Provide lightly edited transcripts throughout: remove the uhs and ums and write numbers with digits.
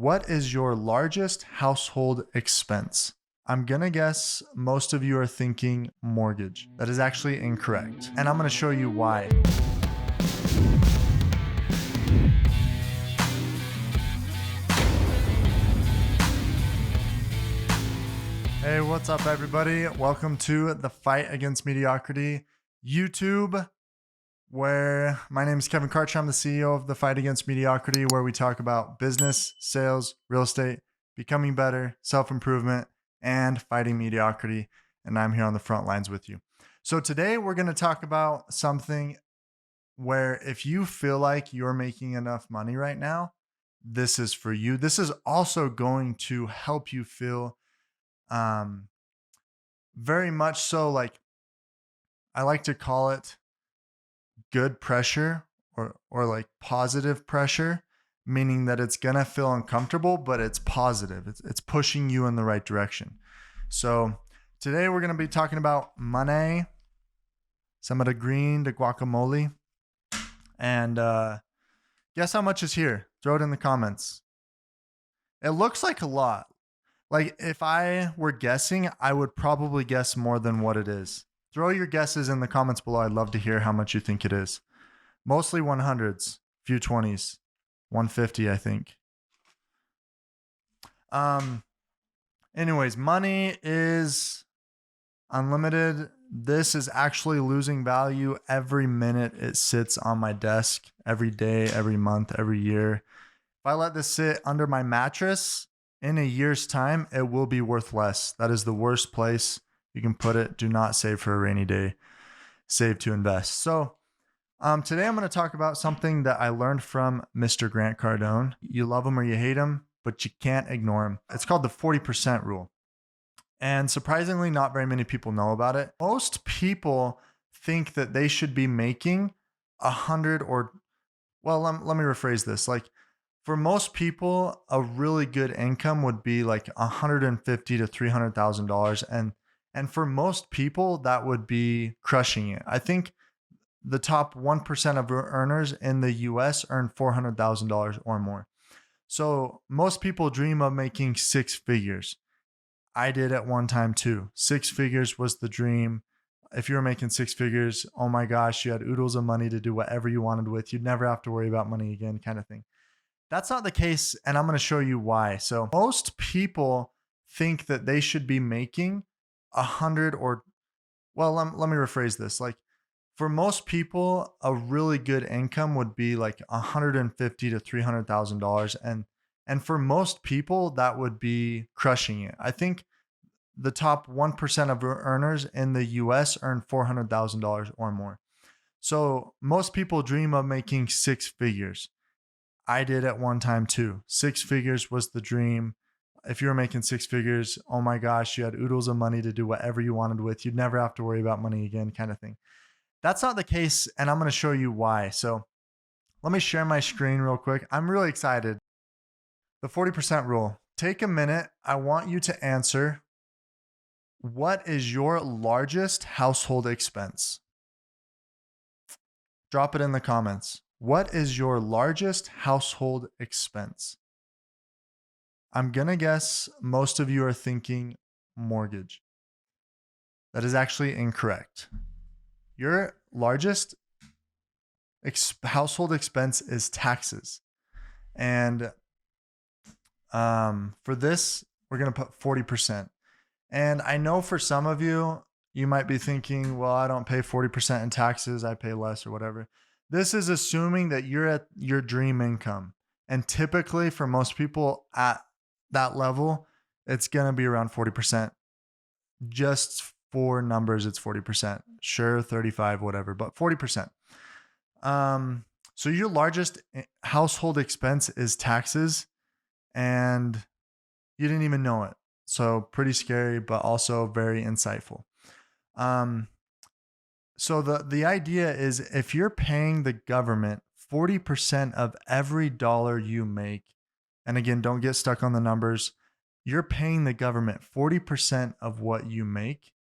What is your largest household expense? I'm going to guess most of you are thinking mortgage. That is actually incorrect. And I'm going to show you why. Hey, what's up, everybody? Welcome to the Fight Against Mediocrity YouTube, where my name is Kevin Kartchner. I'm the CEO of the Fight Against Mediocrity, where we talk about business, sales, real estate, becoming better, self-improvement, and fighting mediocrity. And I'm here on the front lines with you. So today we're going to talk about something where if you feel like you're making enough money right now, this is for you. This is also going to help you feel very much so, like I like to call it good pressure or like positive pressure, meaning that it's gonna feel uncomfortable, but it's positive. It's pushing you in the right direction. So today we're gonna be talking about money, some of the green, the guacamole, and guess how much is here? Throw it in the comments. It looks like a lot. Like if I were guessing, I would probably guess more than what it is. Throw your guesses in the comments below. I'd love to hear how much you think it is. Mostly 100s, few 20s, 150, I think. Anyways, money is unlimited. This is actually losing value every minute it sits on my desk, every day, every month, every year. If I let this sit under my mattress, in a year's time, it will be worth less. That is the worst place you can put it. Do not save for a rainy day. Save to invest. So today I'm going to talk about something that I learned from Mr. Grant Cardone. You love him or you hate him, but you can't ignore him. It's called the 40% rule. And surprisingly, not very many people know about it. Most people think that they should be making 100 or, well, let me rephrase this. Like, for most people, a really good income would be like $150,000 to $300,000, and for most people, that would be crushing it. I think the top 1% of earners in the U.S. earn $400,000 or more. So most people dream of making six figures. I did at one time too. Six figures was the dream. If you were making six figures, oh my gosh, you had oodles of money to do whatever you wanted with. You'd never have to worry about money again, kind of thing. That's not the case, and I'm going to show you why. So most people think that they should be making 100 or, well, let me rephrase this. Like, for most people, a really good income would be like $150,000 to $300,000, and for most people, that would be crushing it. I think the top 1% of earners in the U.S. earn $400,000 or more. So most people dream of making six figures. I did at one time too. Six figures was the dream. If you were making six figures, oh my gosh, you had oodles of money to do whatever you wanted with. You'd never have to worry about money again, kind of thing. That's not the case, and I'm going to show you why. So let me share my screen real quick. I'm really excited. The 40% rule. Take a minute. I want you to answer, what is your largest household expense? Drop it in the comments. What is your largest household expense? I'm going to guess most of you are thinking mortgage. That is actually incorrect. Your largest household expense is taxes. And for this, we're going to put 40%. And I know for some of you, you might be thinking, well, I don't pay 40% in taxes. I pay less or whatever. This is assuming that you're at your dream income. And typically for most people at that level, it's going to be around 40%. Just for numbers, it's 40%. Sure, 35, whatever, but 40%. So your largest household expense is taxes, and you didn't even know it. So pretty scary, but also very insightful. So the idea is, if you're paying the government 40% of every dollar you make, and again, don't get stuck on the numbers, you're paying the government 40% of what you make,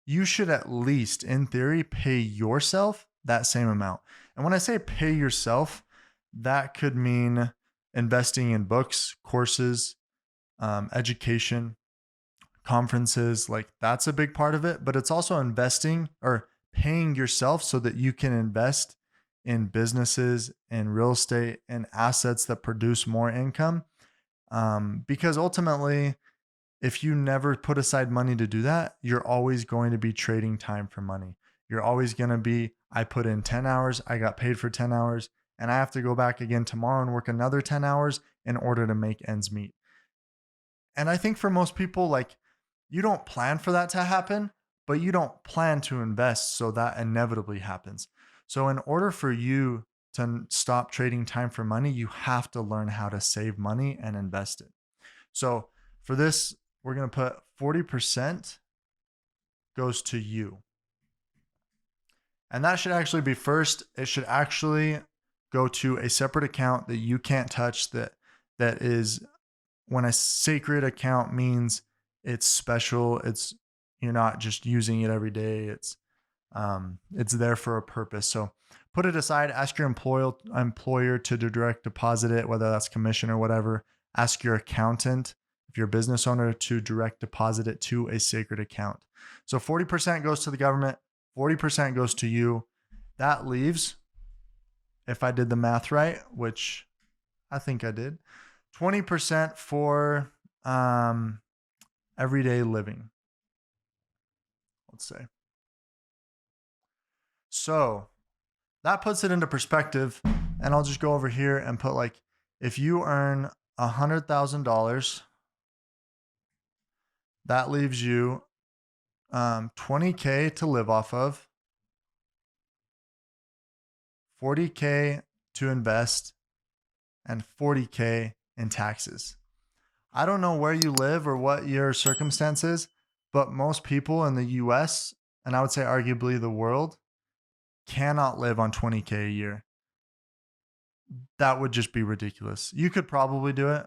you should at least, in theory, pay yourself that same amount. And when I say pay yourself, that could mean investing in books, courses, education, conferences, like that's a big part of it. But it's also investing or paying yourself so that you can invest in businesses and real estate and assets that produce more income. Because ultimately, if you never put aside money to do that, you're always going to be trading time for money. You're always going to be, I put in 10 hours, I got paid for 10 hours, and I have to go back again tomorrow and work another 10 hours in order to make ends meet. And I think for most people, like, you don't plan for that to happen, but you don't plan to invest. So that inevitably happens. So, in order for you to stop trading time for money, you have to learn how to save money and invest it. So, for this, we're going to put 40% goes to you. And that should actually be first. It should actually go to a separate account that you can't touch, that is, when a sacred account means it's special, it's, you're not just using it every day. It's there for a purpose. So put it aside, ask your employer to direct deposit it, whether that's commission or whatever. Ask your accountant, if you're a business owner, to direct deposit it to a sacred account. So 40% goes to the government, 40% goes to you. That leaves, if I did the math right, which I think I did, 20% for everyday living, let's say. So that puts it into perspective. And I'll just go over here and put, like, if you earn $100,000, that leaves you $20K to live off of, $40K to invest, and $40K in taxes. I don't know where you live or what your circumstance is, but most people in the US, and I would say arguably the world, cannot live on $20K a year. That would just be ridiculous. You could probably do it.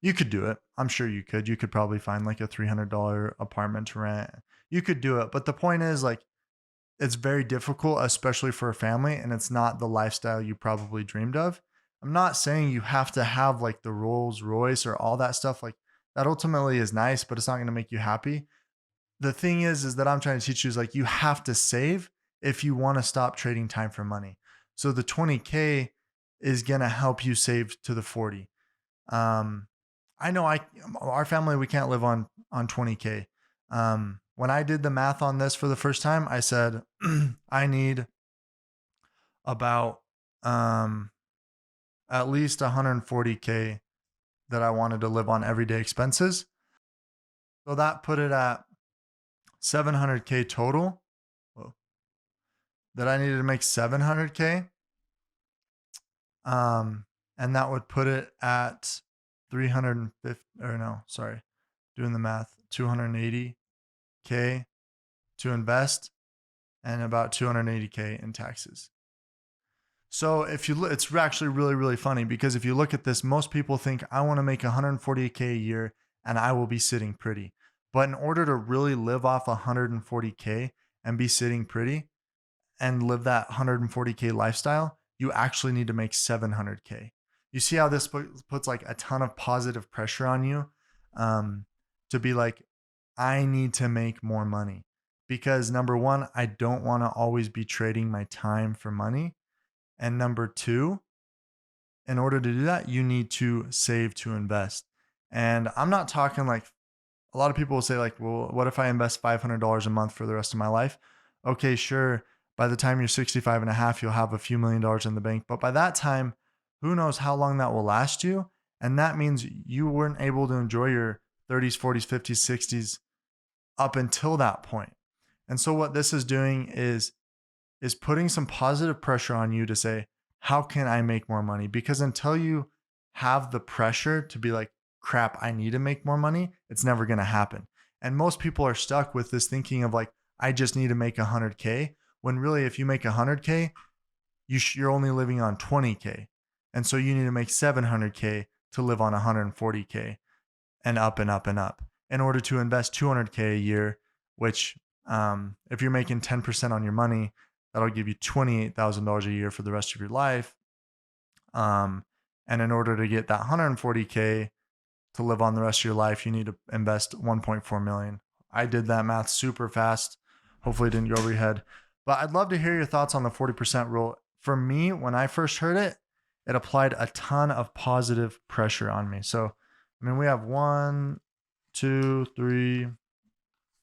You could do it. I'm sure you could. You could probably find like a $300 apartment to rent. You could do it. But the point is, like, it's very difficult, especially for a family, and it's not the lifestyle you probably dreamed of. I'm not saying you have to have like the Rolls Royce or all that stuff. Like, that ultimately is nice, but it's not going to make you happy. The thing is that I'm trying to teach you is, like, you have to save if you want to stop trading time for money. So the 20K is going to help you save to the 40. I know our family, we can't live on 20K. When I did the math on this for the first time, I said, I need about at least 140K that I wanted to live on everyday expenses. So that put it at 700K total. Whoa. That I needed to make 700K. And that would put it at 350, or no, sorry, doing the math, 280K to invest and about 280K in taxes. So if you look, it's actually really, really funny, because if you look at this, most people think I want to make 140K a year and I will be sitting pretty. But in order to really live off 140K and be sitting pretty and live that 140K lifestyle, you actually need to make 700K. You see how this puts like a ton of positive pressure on you, to be like, I need to make more money, because number one, I don't want to always be trading my time for money. And number two, in order to do that, you need to save to invest. And I'm not talking like, a lot of people will say like, well, what if I invest $500 a month for the rest of my life? Okay, sure. By the time you're 65 and a half, you'll have a few $1,000,000 in the bank. But by that time, who knows how long that will last you? And that means you weren't able to enjoy your 30s, 40s, 50s, 60s up until that point. And so what this is doing is putting some positive pressure on you to say, how can I make more money? Because until you have the pressure to be like, crap, I need to make more money, it's never going to happen. And most people are stuck with this thinking of like, I just need to make 100K, when really, if you make 100K, you're only living on 20K. And so you need to make 700K to live on 140K and up and up and up in order to invest 200K a year, which if you're making 10% on your money, that'll give you $28,000 a year for the rest of your life. And in order to get that 140K to live on the rest of your life, you need to invest 1.4 million. I did that math super fast. Hopefully it didn't go over your head. But I'd love to hear your thoughts on the 40% rule. For me, when I first heard it, it applied a ton of positive pressure on me. So, I mean, we have 1, 2, 3,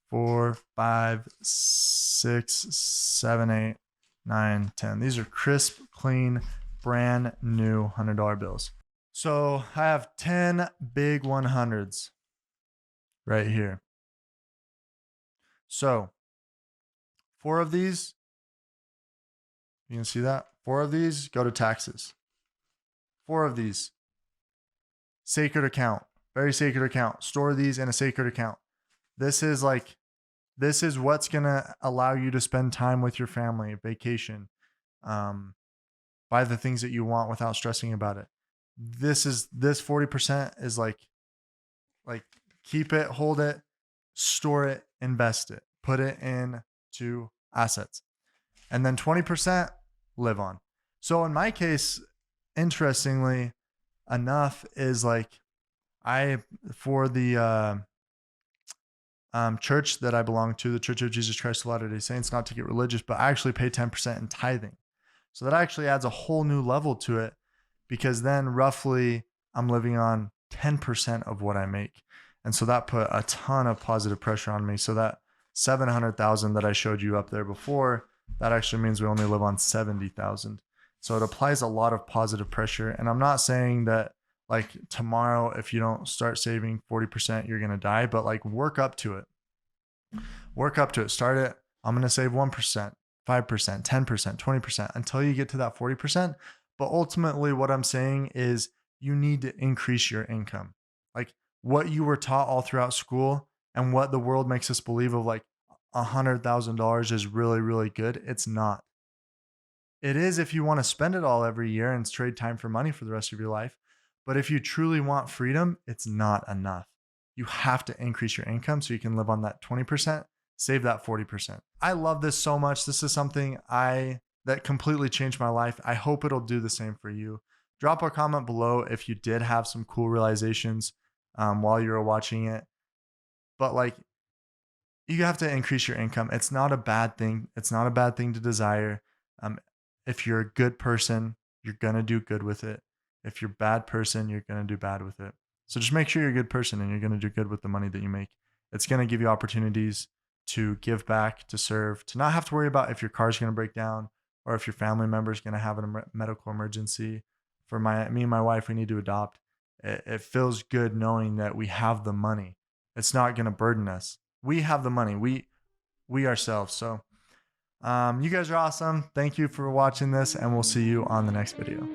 4, 5, 6, 7, 8, 9, 10. These are crisp, clean, brand new $100 bills. So I have 10 big 100s right here. So 4 of these, you can see that? 4 of these go to taxes. 4 of these, sacred account, very sacred account. Store these in a sacred account. This is what's going to allow you to spend time with your family, vacation, buy the things that you want without stressing about it. This 40% is like keep it, hold it, store it, invest it, put it into assets. And then 20% live on. So in my case, interestingly enough, is like for the church that I belong to, the Church of Jesus Christ of Latter-day Saints, not to get religious, but I actually pay 10% in tithing. So that actually adds a whole new level to it, because then roughly I'm living on 10% of what I make. And so that put a ton of positive pressure on me. So that 700,000 that I showed you up there before, that actually means we only live on 70,000. So it applies a lot of positive pressure. And I'm not saying that like tomorrow, if you don't start saving 40%, you're going to die, but like work up to it. Work up to it. Start it. I'm going to save 1%, 5%, 10%, 20% until you get to that 40%. But ultimately what I'm saying is you need to increase your income. Like what you were taught all throughout school and what the world makes us believe of like $100,000 is really, really good. It's not. It is if you want to spend it all every year and trade time for money for the rest of your life. But if you truly want freedom, it's not enough. You have to increase your income so you can live on that 20%, save that 40%. I love this so much. This is something that completely changed my life. I hope it'll do the same for you. Drop a comment below if you did have some cool realizations while you were watching it. But like, you have to increase your income. It's not a bad thing. It's not a bad thing to desire. If you're a good person, you're going to do good with it. If you're a bad person, you're going to do bad with it. So just make sure you're a good person and you're going to do good with the money that you make. It's going to give you opportunities to give back, to serve, to not have to worry about if your car's going to break down or if your family member is going to have a medical emergency. For me and my wife, we need to adopt. It feels good knowing that we have the money. It's not going to burden us. We have the money. We ourselves. So you guys are awesome. Thank you for watching this, and we'll see you on the next video.